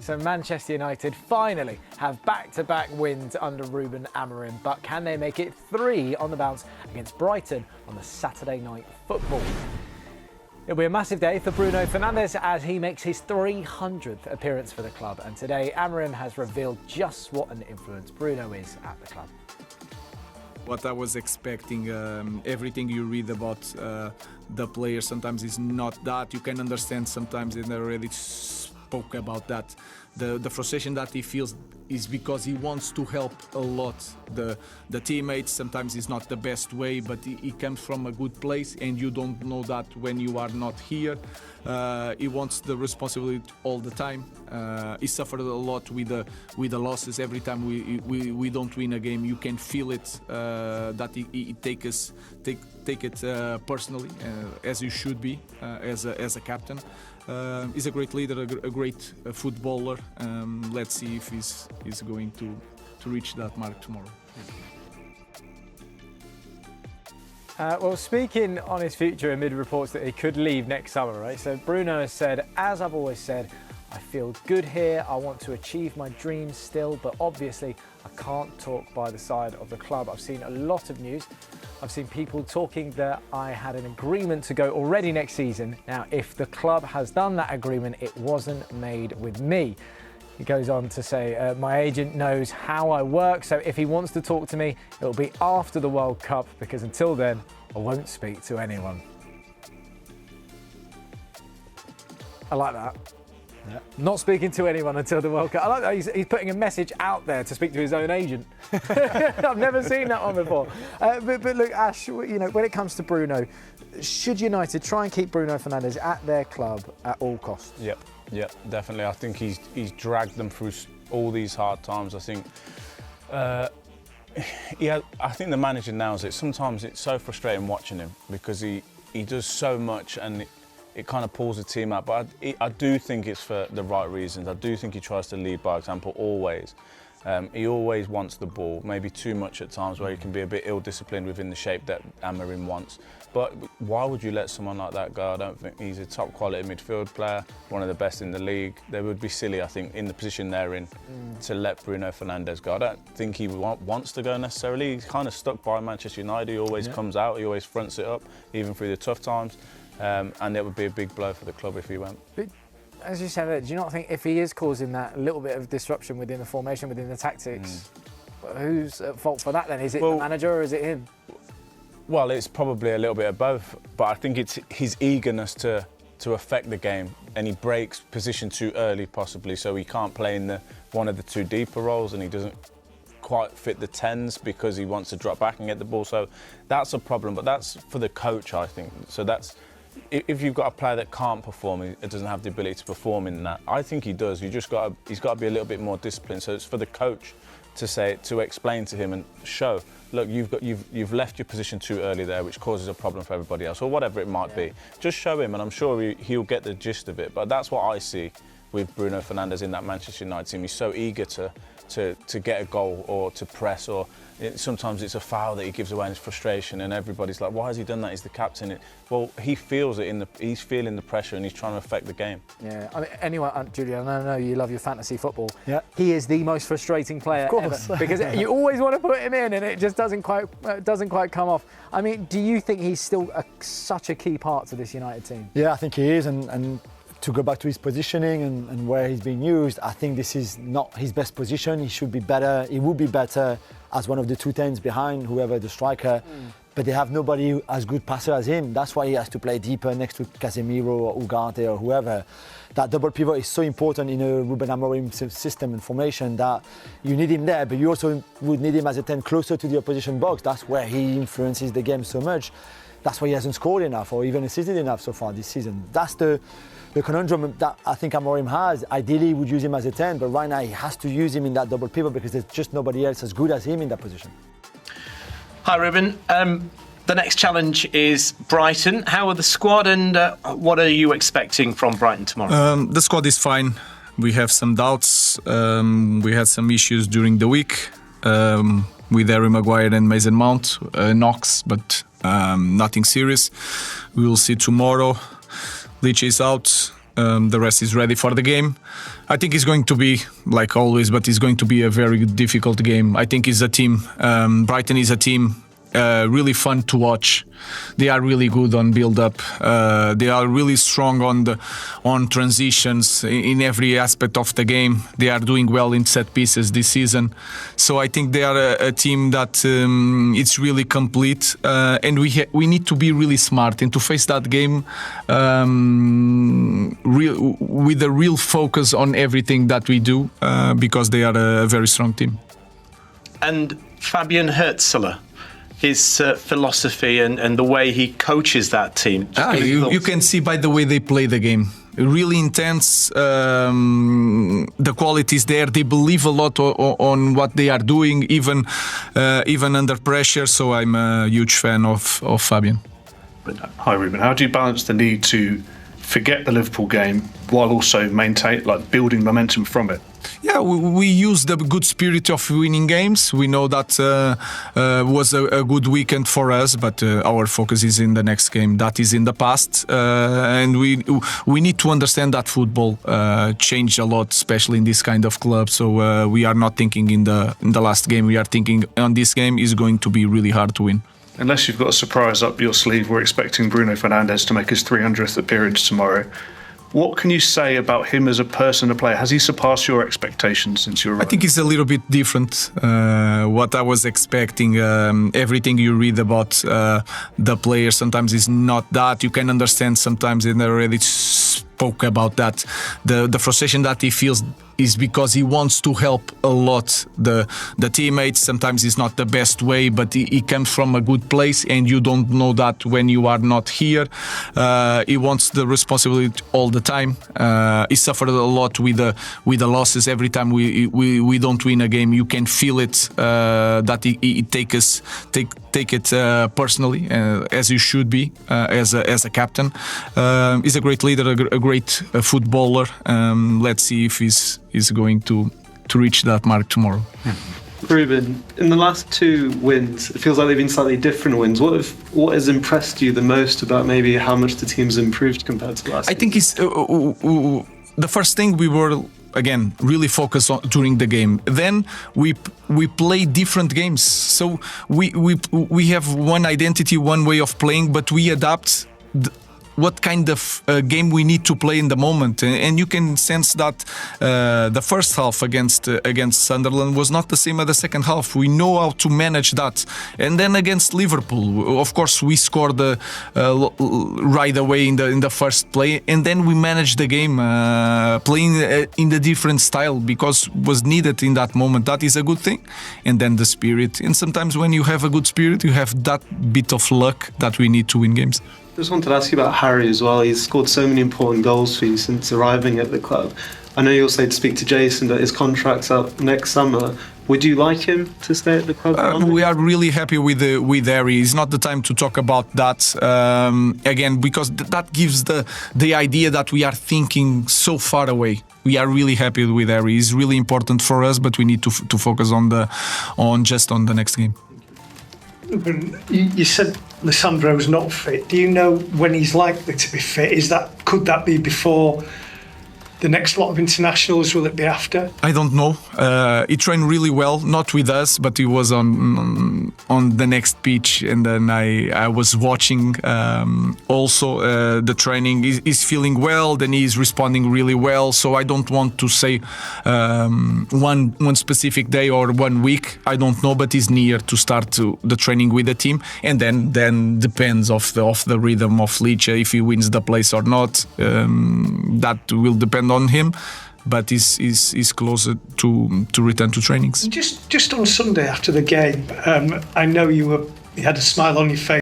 So Manchester United finally have back-to-back wins under Ruben Amorim, but can they make it 3 on the bounce against Brighton on the Saturday night football? It'll be a massive day for Bruno Fernandes as he makes his 300th appearance for the club, and today Amorim has revealed just what an influence Bruno is at the club. What I was expecting, everything you read about the player sometimes is not that. You can understand sometimes, and I already spoke about that. The frustration that he feels is because he wants to help a lot the teammates. Sometimes it's not the best way, but he comes from a good place, and you don't know that when you are not here. He wants the responsibility all the time. He suffered a lot with the losses. Every time we don't win a game, you can feel it, that he take it personally, as you should be, as a captain. He's a great leader, a great footballer. Let's see if he's going to reach that mark tomorrow. Well, speaking on his future amid reports that he could leave next summer, right? So Bruno has said, as I've always said, I feel good here. I want to achieve my dreams still, but obviously I can't talk by the side of the club. I've seen a lot of news. I've seen people talking that I had an agreement to go already next season. Now, if the club has done that agreement, it wasn't made with me. He goes on to say, my agent knows how I work, so if he wants to talk to me, it'll be after the World Cup, because until then, I won't speak to anyone. I like that. Yeah. Not speaking to anyone until the World Cup. I like that he's putting a message out there to speak to his own agent. I've never seen that one before. But look, Ash, you know, when it comes to Bruno, should United try and keep Bruno Fernandes at their club at all costs? Yep, definitely. I think he's dragged them through all these hard times. I think, I think the manager nails it. Sometimes it's so frustrating watching him because he does so much and it kind of pulls the team out. But I do think it's for the right reasons. I do think he tries to lead by example always. He always wants the ball, maybe too much at times where he can be a bit ill-disciplined within the shape that Amorim wants. But why would you let someone like that go? I don't think he's a top quality midfield player, one of the best in the league. They would be silly, I think, in the position they're in, to let Bruno Fernandes go. I don't think he wants to go necessarily. He's kind of stuck by Manchester United. He always comes out, he always fronts it up, even through the tough times. And it would be a big blow for the club if he went. But as you said, do you not think if he is causing that little bit of disruption within the formation, within the tactics, who's at fault for that then? Is it the manager or is it him? Well, it's probably a little bit of both, but I think it's his eagerness to affect the game, and he breaks position too early possibly, so he can't play in one of the two deeper roles, and he doesn't quite fit the 10s because he wants to drop back and get the ball. So that's a problem, but that's for the coach, I think. So that's, if you've got a player that can't perform, it doesn't have the ability to perform in that. I think he does. He's got to be a little bit more disciplined. So it's for the coach to explain to him and show, look, you've left your position too early there, which causes a problem for everybody else, or whatever it might be. Just show him, and I'm sure he'll get the gist of it. But that's what I see with Bruno Fernandes in that Manchester United team. He's so eager to get a goal or to press, or sometimes it's a foul that he gives away in his frustration, and everybody's like, why has he done that? He's the captain. Well, he feels it he's feeling the pressure, and he's trying to affect the game. Yeah, I mean, anyway, Julian, I know you love your fantasy football. Yeah. He is the most frustrating player ever, because you always want to put him in, and it just doesn't quite come off. I mean, do you think he's still such a key part to this United team? Yeah, I think he is, and to go back to his positioning and where he's being used, I think this is not his best position. He should be better. He would be better as one of the 2 10s behind whoever the striker. But they have nobody as good passer as him. That's why he has to play deeper next to Casemiro or Ugarte or whoever. That double pivot is so important in a Ruben Amorim system and formation that you need him there, but you also would need him as a 10 closer to the opposition box. That's where he influences the game so much. That's why he hasn't scored enough or even assisted enough so far this season. That's the conundrum that I think Amorim has. Ideally, he would use him as a 10, but right now he has to use him in that double pivot because there's just nobody else as good as him in that position. Hi, Ruben. The next challenge is Brighton. How are the squad, and what are you expecting from Brighton tomorrow? The squad is fine. We have some doubts. We had some issues during the week with Harry Maguire and Mason Mount, knocks, but nothing serious. We will see tomorrow. Leach is out. The rest is ready for the game. I think it's going to be like always, but it's going to be a very difficult game. I think it's a team. Brighton is a team. Really fun to watch. They are really good on build-up. They are really strong on transitions in every aspect of the game. They are doing well in set pieces this season. So I think they are a team that it's really complete. And we need to be really smart and to face that game with a real focus on everything that we do because they are a very strong team. And Fabian Hürzeler, his philosophy and the way he coaches that team. You can see by the way they play the game. Really intense. The quality is there. They believe a lot on what they are doing, even under pressure. So I'm a huge fan of Fabian. Hi, Ruben. How do you balance the need to forget the Liverpool game while also maintain, like, building momentum from it? Yeah, we use the good spirit of winning games. We know that was a good weekend for us, but our focus is in the next game. That is in the past, and we need to understand that football changed a lot, especially in this kind of club. So we are not thinking in the last game. We are thinking on this game is going to be really hard to win. Unless you've got a surprise up your sleeve, we're expecting Bruno Fernandes to make his 300th appearance tomorrow. What can you say about him as a person, a player? Has he surpassed your expectations since your arrival? I think it's a little bit different. What I was expecting, everything you read about the player sometimes is not that. You can understand sometimes, and I already spoke about that. The frustration that he feels is because he wants to help a lot the teammates. Sometimes it's not the best way, but he comes from a good place, and you don't know that when you are not here. He wants the responsibility all the time. He suffered a lot with the losses. Every time we don't win a game, you can feel it that he take it personally, as you should be as a captain. He's a great leader, a great footballer. Let's see if he's going to reach that mark tomorrow. Ruben, in the last two wins, it feels like they've been slightly different wins. What has impressed you the most about maybe how much the team's improved compared to last season? I think it's the first thing we were again really focused on during the game. Then we play different games, so we have one identity, one way of playing, but we adapt what kind of game we need to play in the moment, and you can sense that the first half against Sunderland was not the same as the second half. We know how to manage that, and then against Liverpool, of course, we scored right away in the first play, and then we managed the game playing in the different style because was needed in that moment. That is a good thing, and then the spirit. And sometimes when you have a good spirit, you have that bit of luck that we need to win games. I just wanted to ask you about Harry as well. He's scored so many important goals for you since arriving at the club. I know you'll say to speak to Jason that his contract's up next summer. Would you like him to stay at the club? We are really happy with Harry. It's not the time to talk about that again, because that gives the idea that we are thinking so far away. We are really happy with Harry. He's really important for us, but we need to focus on the next game. You said Lisandro's not fit. Do you know when he's likely to be fit? Could that be before the next lot of internationals? Will it be after? I don't know. He trained really well, not with us, but he was on the next pitch, and then I was watching also the training. He's feeling well, then he's responding really well. So I don't want to say one specific day or 1 week. I don't know, but he's near to start the training with the team, and then depends of the rhythm of Licha if he wins the place or not. That will depend on him, but he's closer to return to trainings. Just on Sunday after the game, I know you had a smile on your face.